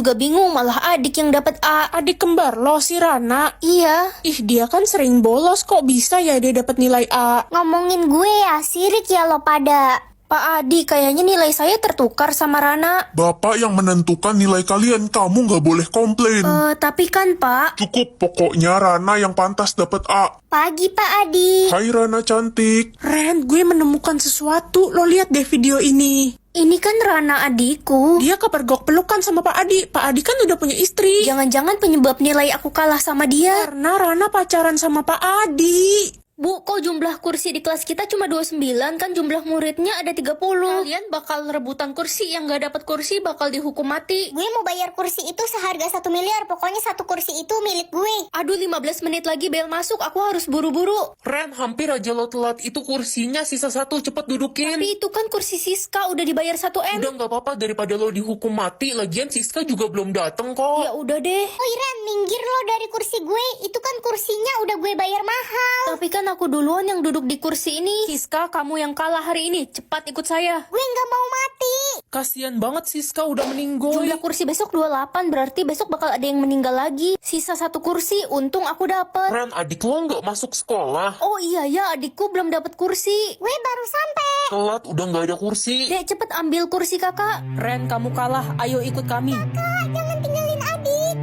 Juga bingung, malah adik yang dapat A. Adik kembar lo si Rana. Iya. Ih, dia kan sering bolos, kok bisa ya dia dapat nilai A? Ngomongin gue ya, sirik ya lo pada. Pak Adi, kayaknya nilai saya tertukar sama Rana. Bapak yang menentukan nilai kalian, kamu nggak boleh komplain. Tapi kan Pak. Cukup, pokoknya Rana yang pantas dapat A. Pagi Pak Adi. Hai Rana cantik. Ren, gue menemukan sesuatu. Lo lihat deh video ini. Ini kan Rana adikku. Dia kepergok pelukan sama Pak Adi. Pak Adi kan udah punya istri. Jangan-jangan penyebab nilai aku kalah sama dia. Karena Rana pacaran sama Pak Adi. Bu, kok jumlah kursi di kelas kita cuma 29, kan jumlah muridnya ada 30. Kalian bakal rebutan kursi, yang gak dapat kursi bakal dihukum mati. Gue mau bayar kursi itu seharga 1 miliar, pokoknya satu kursi itu milik gue. Aduh, 15 menit lagi bel masuk, aku harus buru-buru. Ren, hampir aja lo telat. Itu kursinya sisa 1, cepet dudukin. Tapi itu kan kursi Siska, udah dibayar 1 M. Udah gak apa-apa daripada lo dihukum mati. Lagian Siska juga belum dateng kok. Ya udah deh. Oi Ren, minggir lo dari kursi gue. Itu kan kursinya udah gue bayar mahal. Tapi kan aku duluan yang duduk di kursi ini. Siska, kamu yang kalah hari ini. Cepat ikut saya. Gue nggak mau mati. Kasian banget Siska udah meninggoy. Jumlah kursi besok 28, berarti besok bakal ada yang meninggal lagi. Sisa 1 kursi, untung aku dapet. Ren, adik lo nggak masuk sekolah. Oh iya ya, adikku belum dapet kursi. Gue baru sampai. Telat, udah nggak ada kursi. Dek, cepet ambil kursi kakak. Ren, kamu kalah. Ayo ikut kami. Kak, jangan tinggalin adik.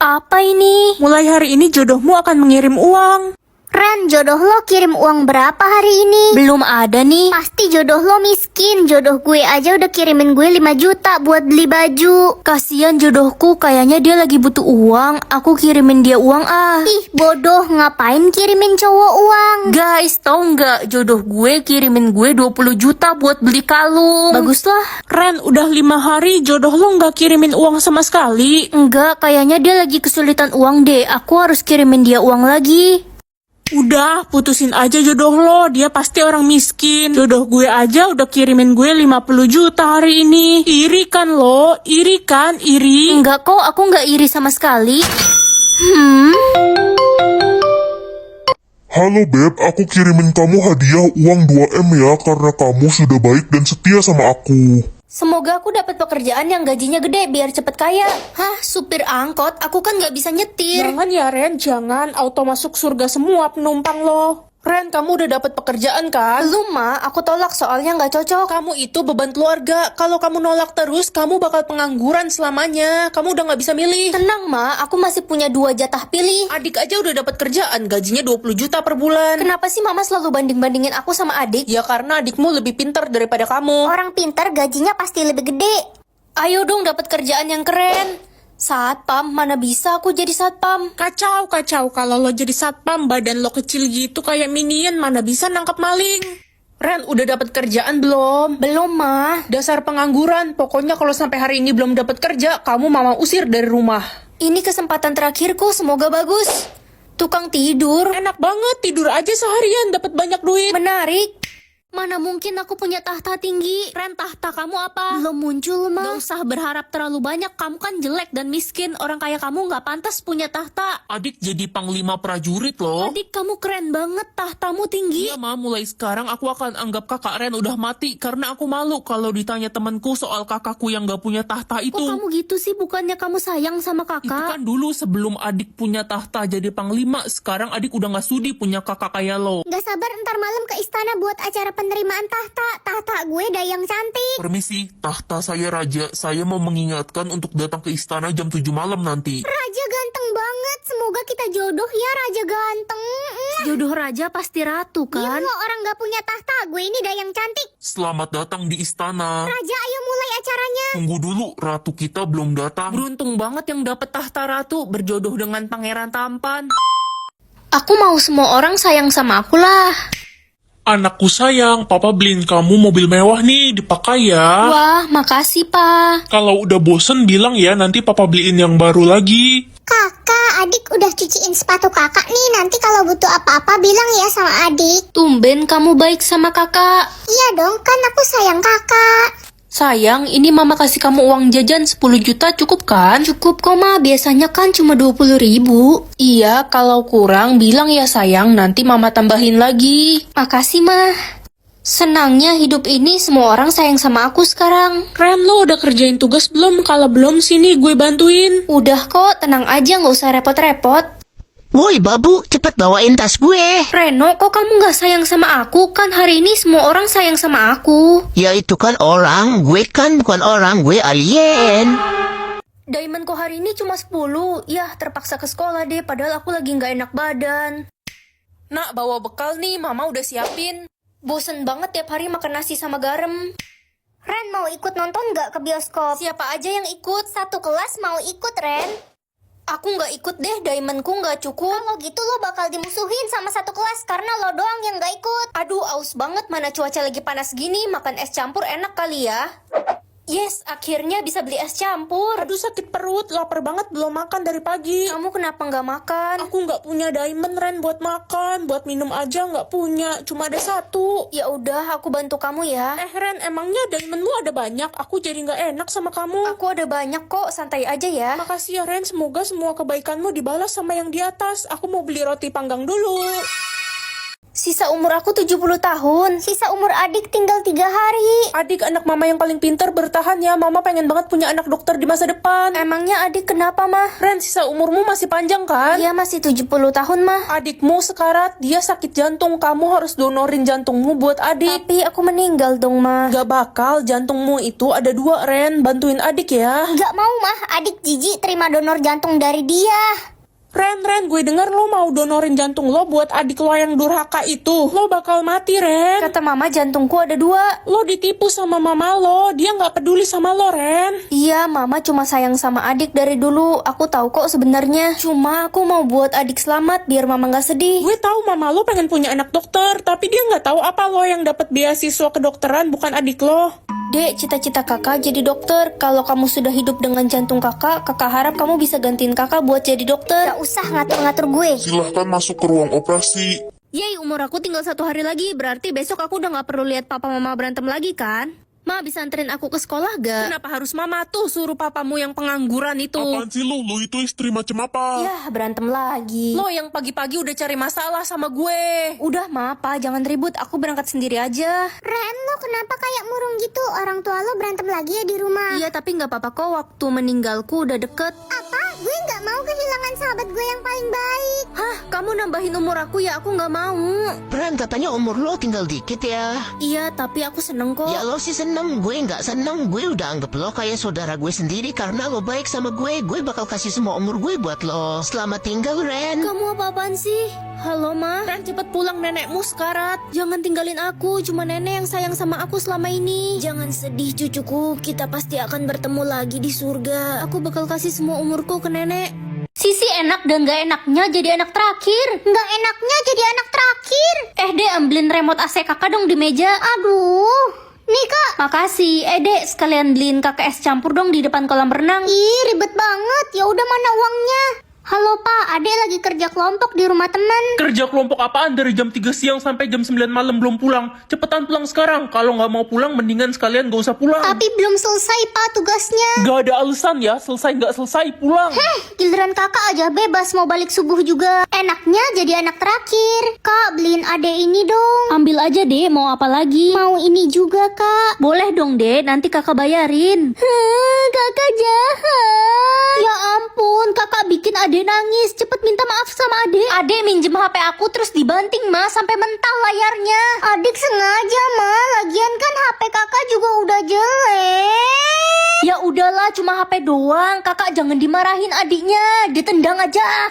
Apa ini? Mulai hari ini jodohmu akan mengirim uang. Ren, jodoh lo kirim uang berapa hari ini? Belum ada nih. Pasti jodoh lo miskin. Jodoh gue aja udah kirimin gue 5 juta buat beli baju. Kasian jodohku, kayaknya dia lagi butuh uang. Aku kirimin dia uang ah. Ih, bodoh, ngapain kirimin cowok uang? Guys, tau nggak? Jodoh gue kirimin gue 20 juta buat beli kalung. Baguslah. Ren, udah 5 hari jodoh lo nggak kirimin uang sama sekali. Enggak, kayaknya dia lagi kesulitan uang deh. Aku harus kirimin dia uang lagi. Udah, putusin aja jodoh lo. Dia pasti orang miskin. Jodoh gue aja udah kirimin gue 50 juta hari ini. Iri kan lo? Iri kan? Iri? Enggak kok, aku nggak iri sama sekali. Halo Beb, aku kirimin kamu hadiah uang 2M ya karena kamu sudah baik dan setia sama aku. Semoga aku dapat pekerjaan yang gajinya gede biar cepet kaya. Hah, supir angkot? Aku kan nggak bisa nyetir. Jangan ya Ren, jangan. Auto masuk surga semua penumpang lo. Ren, kamu udah dapat pekerjaan kan? Belum, Ma. Aku tolak soalnya nggak cocok. Kamu itu beban keluarga. Kalau kamu nolak terus, kamu bakal pengangguran selamanya. Kamu udah nggak bisa milih. Tenang, Ma. Aku masih punya 2 jatah pilih. Adik aja udah dapat kerjaan, gajinya 20 juta per bulan. Kenapa sih Mama selalu banding-bandingin aku sama adik? Ya karena adikmu lebih pintar daripada kamu. Orang pintar gajinya pasti lebih gede. Ayo dong dapat kerjaan yang keren. Satpam, mana bisa aku jadi satpam? Kacau, kacau. Kalau lo jadi satpam, badan lo kecil gitu kayak minion, mana bisa nangkap maling. Ren, udah dapat kerjaan belum? Belum, Ma. Dasar pengangguran. Pokoknya kalau sampai hari ini belum dapat kerja, kamu mama usir dari rumah. Ini kesempatan terakhirku, semoga bagus. Tukang tidur. Enak banget, tidur aja seharian dapat banyak duit. Menarik. Mana mungkin aku punya tahta tinggi? Ren, tahta kamu apa? Belum muncul, Ma. Gak usah berharap terlalu banyak. Kamu kan jelek dan miskin. Orang kaya kamu gak pantas punya tahta. Adik jadi panglima prajurit loh. Adik, kamu keren banget. Tahtamu tinggi. Iya Ma, mulai sekarang aku akan anggap kakak Ren udah mati. Karena aku malu kalau ditanya temanku soal kakakku yang gak punya tahta itu. Kok kamu gitu sih? Bukannya kamu sayang sama Itu kakak? kan dulu sebelum adik punya tahta jadi panglima. Sekarang adik udah gak sudi punya kakak kayak lo. Gak sabar ntar malam ke istana buat acara penerimaan tahta. Tahta gue dayang cantik. Permisi, tahta saya raja. Saya mau mengingatkan untuk datang ke istana jam 7 malam nanti. Raja ganteng banget. Semoga kita jodoh ya raja ganteng. Jodoh raja pasti ratu Iya kan? lo orang gak punya tahta. Gue ini dayang cantik. Selamat datang di istana. Raja ayo mulai acaranya. Tunggu dulu, ratu kita belum datang. Beruntung banget yang dapet tahta ratu berjodoh dengan pangeran tampan. Aku mau semua orang sayang sama aku lah. Anakku sayang, papa beliin kamu mobil mewah nih, dipakai ya. Wah, makasih, Pa. Kalau udah bosen bilang ya, nanti papa beliin yang baru lagi. Kakak, adik udah cuciin sepatu kakak nih. Nanti kalau butuh apa-apa bilang ya sama adik. Tumben kamu baik sama kakak. Iya dong, kan aku sayang kakak. Sayang, ini mama kasih kamu uang jajan 10 juta cukup kan? Cukup kok, Ma. Biasanya kan cuma 20 ribu. Iya, kalau kurang bilang ya sayang, nanti mama tambahin lagi. Makasih, Ma. Senangnya hidup ini semua orang sayang sama aku sekarang. Ren, lo udah kerjain tugas belum? Kalau belum, sini gue bantuin. Udah kok, tenang aja nggak usah repot-repot. Woi babu, cepet bawain tas gue. Reno, kok kamu nggak sayang sama aku? Kan hari ini semua orang sayang sama aku. Ya itu kan orang, gue kan bukan orang, gue alien. Diamondku hari ini cuma 10. Yah, terpaksa ke sekolah deh, padahal aku lagi nggak enak badan. Nak, bawa bekal nih, mama udah siapin. Bosen banget tiap hari makan nasi sama garam. Ren mau ikut nonton nggak ke bioskop? Siapa aja yang ikut? Satu kelas mau ikut, Ren. Aku nggak ikut deh, diamondku nggak cukup. Kalau gitu lo bakal dimusuhin sama satu kelas karena lo doang yang nggak ikut. Aduh, aus banget, mana cuaca lagi panas gini, makan es campur enak kali ya. Yes, akhirnya bisa beli es campur. Aduh, sakit perut, lapar banget, belum makan dari pagi. Kamu kenapa nggak makan? Aku nggak punya diamond, Ren, buat makan. Buat minum aja nggak punya, cuma ada 1. Ya udah, aku bantu kamu ya. Ren, emangnya diamondmu ada banyak? Aku jadi nggak enak sama kamu. Aku ada banyak kok, santai aja ya. Makasih ya, Ren. Semoga semua kebaikanmu dibalas sama yang di atas. Aku mau beli roti panggang dulu. Sisa umur aku 70 tahun. Sisa umur adik tinggal 3 hari. Adik, anak mama yang paling pintar, bertahan ya. Mama pengen banget punya anak dokter di masa depan. Emangnya adik kenapa, mah? Ren, sisa umurmu masih panjang kan? Iya, masih 70 tahun, mah. Adikmu sekarat, dia sakit jantung. Kamu harus donorin jantungmu buat adik. Tapi aku meninggal dong, mah. Gak bakal, jantungmu itu ada 2, Ren. Bantuin adik ya. Nggak mau mah, adik jijik terima donor jantung dari dia. Ren, gue denger lo mau donorin jantung lo buat adik lo yang durhaka itu. Lo bakal mati, Ren. Kata mama jantungku ada 2. Lo ditipu sama mama lo, dia nggak peduli sama lo, Ren. Iya, mama cuma sayang sama adik dari dulu. Aku tahu kok sebenarnya. Cuma aku mau buat adik selamat biar mama nggak sedih. Gue tahu mama lo pengen punya anak dokter, tapi dia nggak tahu apa lo yang dapat beasiswa kedokteran bukan adik lo. Dek, cita-cita kakak jadi dokter. Kalau kamu sudah hidup dengan jantung kakak, kakak harap kamu bisa gantiin kakak buat jadi dokter. Gak usah ngatur-ngatur gue. Silahkan masuk ke ruang operasi. Yeay, umur aku tinggal 1 hari lagi. Berarti besok aku udah gak perlu lihat papa mama berantem lagi kan? Ma, bisa anterin aku ke sekolah gak? Kenapa harus mama tuh suruh papamu yang pengangguran itu? Apaan sih lu? Lu itu istri macam apa? Yah, berantem lagi. Lo yang pagi-pagi udah cari masalah sama gue. Udah, ma, pa, jangan ribut. Aku berangkat sendiri aja. Ren, lo kenapa kayak murung gitu? Orang tua lo berantem lagi ya di rumah. Iya, tapi gak apa-apa kok. Waktu meninggalku udah deket. Apa? Gue nggak mau kehilangan sahabat gue yang paling baik. Hah, kamu nambahin umur aku ya? Aku gak mau. Ren, katanya umur lo tinggal dikit ya. Iya, tapi aku seneng kok. Ya lo sih seneng, gue nggak seneng. Gue udah anggap lo kayak saudara gue sendiri karena lo baik sama gue. Gue bakal kasih semua umur gue buat lo. Selamat tinggal, Ren. Kamu apa-apaan sih? Halo, ma. Ren, cepet pulang, nenekmu sekarat. Jangan tinggalin aku, cuma nenek yang sayang sama aku selama ini. Jangan sedih cucuku, kita pasti akan bertemu lagi di surga. Aku bakal kasih semua umurku ke nenek. Sisi enak dan gak enaknya jadi anak terakhir. Nggak enaknya jadi anak terakhir. Dek, ambilin remote AC kakak dong di meja. Aduh, nih kak. Makasih. Dek, sekalian beliin kakak es campur dong di depan kolam renang. Ih, ribet banget. Ya udah, mana uangnya? Halo pak, adek lagi kerja kelompok di rumah teman. Kerja kelompok apaan dari jam 3 siang sampai jam 9 malam belum pulang? Cepetan pulang sekarang. Kalau nggak mau pulang, mendingan sekalian gak usah pulang. Tapi belum selesai pak tugasnya. Gak ada alasan ya, selesai nggak selesai pulang. Giliran kakak aja bebas mau balik subuh juga. Enaknya jadi anak terakhir. Kak, beliin adek ini dong. Ambil aja deh, mau apa lagi? Mau ini juga kak. Boleh dong deh, nanti kakak bayarin. Kakak jahat. Ya ampun, kakak bikin adek nangis. Cepet minta maaf sama adek. Adek minjem HP aku terus dibanting, ma, sampai mental layarnya. Adik sengaja mah. Lagian kan HP kakak juga udah jelek. Ya udahlah, cuma HP doang. Kakak jangan dimarahin adiknya, ditendang aja.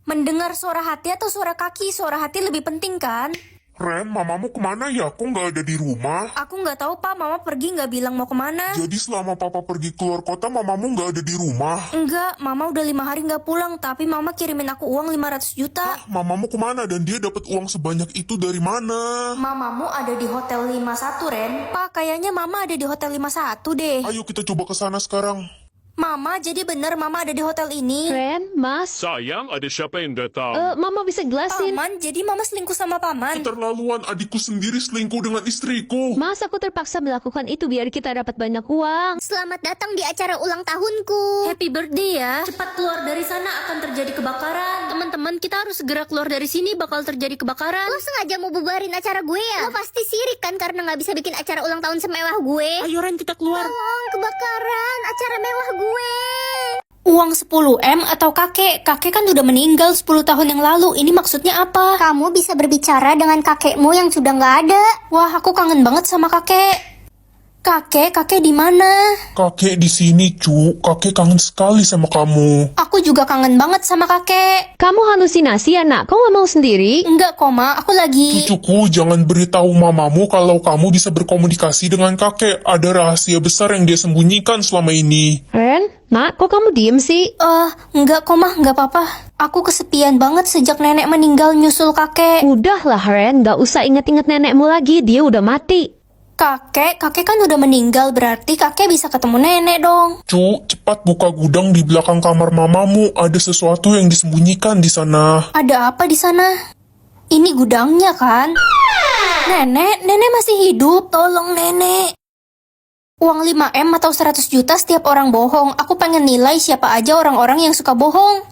Mendengar suara hati atau suara kaki? Suara hati lebih penting kan? Ren, mamamu kemana ya? Kok nggak ada di rumah? Aku nggak tahu pak, mama pergi nggak bilang mau kemana. Jadi selama papa pergi keluar kota, mamamu nggak ada di rumah? Enggak, mama udah 5 hari nggak pulang, tapi mama kirimin aku uang 500 juta. Mamamu kemana dan dia dapat uang sebanyak itu dari mana? Mamamu ada di Hotel 51, Ren. Pak, kayaknya mama ada di Hotel 51 deh. Ayo kita coba ke sana sekarang. Mama, jadi bener Mama ada di hotel ini. Ren, Mas, Sayang, ada siapa yang datang? Mama bisa jelasin. Paman, jadi Mama selingkuh sama Paman. Keterlaluan, adikku sendiri selingkuh dengan istriku. Mas, aku terpaksa melakukan itu biar kita dapat banyak uang. Selamat datang di acara ulang tahunku. Happy birthday ya. Cepat keluar dari sana, akan terjadi kebakaran. Teman-teman, kita harus segera keluar dari sini, bakal terjadi kebakaran. Lo sengaja mau bubarin acara gue ya? Lo pasti sirik kan karena nggak bisa bikin acara ulang tahun semewah gue. Ayo Ren, kita keluar. Tolong, kebakaran acara mewah gue. Uang 10M atau kakek? Kakek kan udah meninggal 10 tahun yang lalu. Ini maksudnya apa? Kamu bisa berbicara dengan kakekmu yang sudah nggak ada. Wah, aku kangen banget sama kakek. Kakek di mana? Kakek di sini, cu. Kakek kangen sekali sama kamu. Aku juga kangen banget sama kakek. Kamu halusinasi ya, nak? Kau ngomong sendiri? Enggak kok, Ma. Aku lagi... Cucuku, jangan beritahu mamamu kalau kamu bisa berkomunikasi dengan kakek. Ada rahasia besar yang dia sembunyikan selama ini. Ren, nak, kok kamu diem sih? Enggak kok, Ma. Enggak apa-apa. Aku kesepian banget sejak nenek meninggal nyusul kakek. Udahlah, Ren, gak usah inget-inget nenekmu lagi. Dia udah mati. Kakek kan udah meninggal, berarti kakek bisa ketemu nenek dong. Cu, cepat buka gudang di belakang kamar mamamu. Ada sesuatu yang disembunyikan di sana. Ada apa di sana? Ini gudangnya kan? Nenek masih hidup. Tolong nenek. Uang 5M atau 100 juta setiap orang bohong. Aku pengen nilai siapa aja orang-orang yang suka bohong.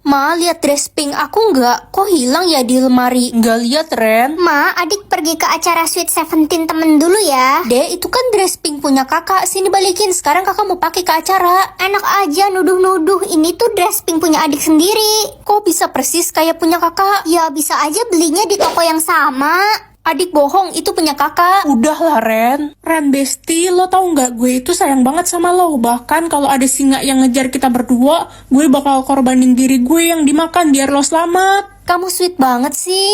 Ma, lihat dress pink aku nggak? Kok hilang ya di lemari? Nggak lihat, Ren. Ma, adik pergi ke acara Sweet 17 temen dulu ya. Dek, itu kan dress pink punya kakak. Sini balikin, sekarang kakak mau pakai ke acara. Enak aja nuduh-nuduh, ini tuh dress pink punya adik sendiri. Kok bisa persis kayak punya kakak? Ya bisa aja belinya di toko yang sama. Adik bohong, itu punya kakak. Udahlah Ren. Ren Besti, lo tau nggak gue itu sayang banget sama lo. Bahkan kalau ada singa yang ngejar kita berdua, gue bakal korbanin diri gue yang dimakan biar lo selamat. Kamu sweet banget sih.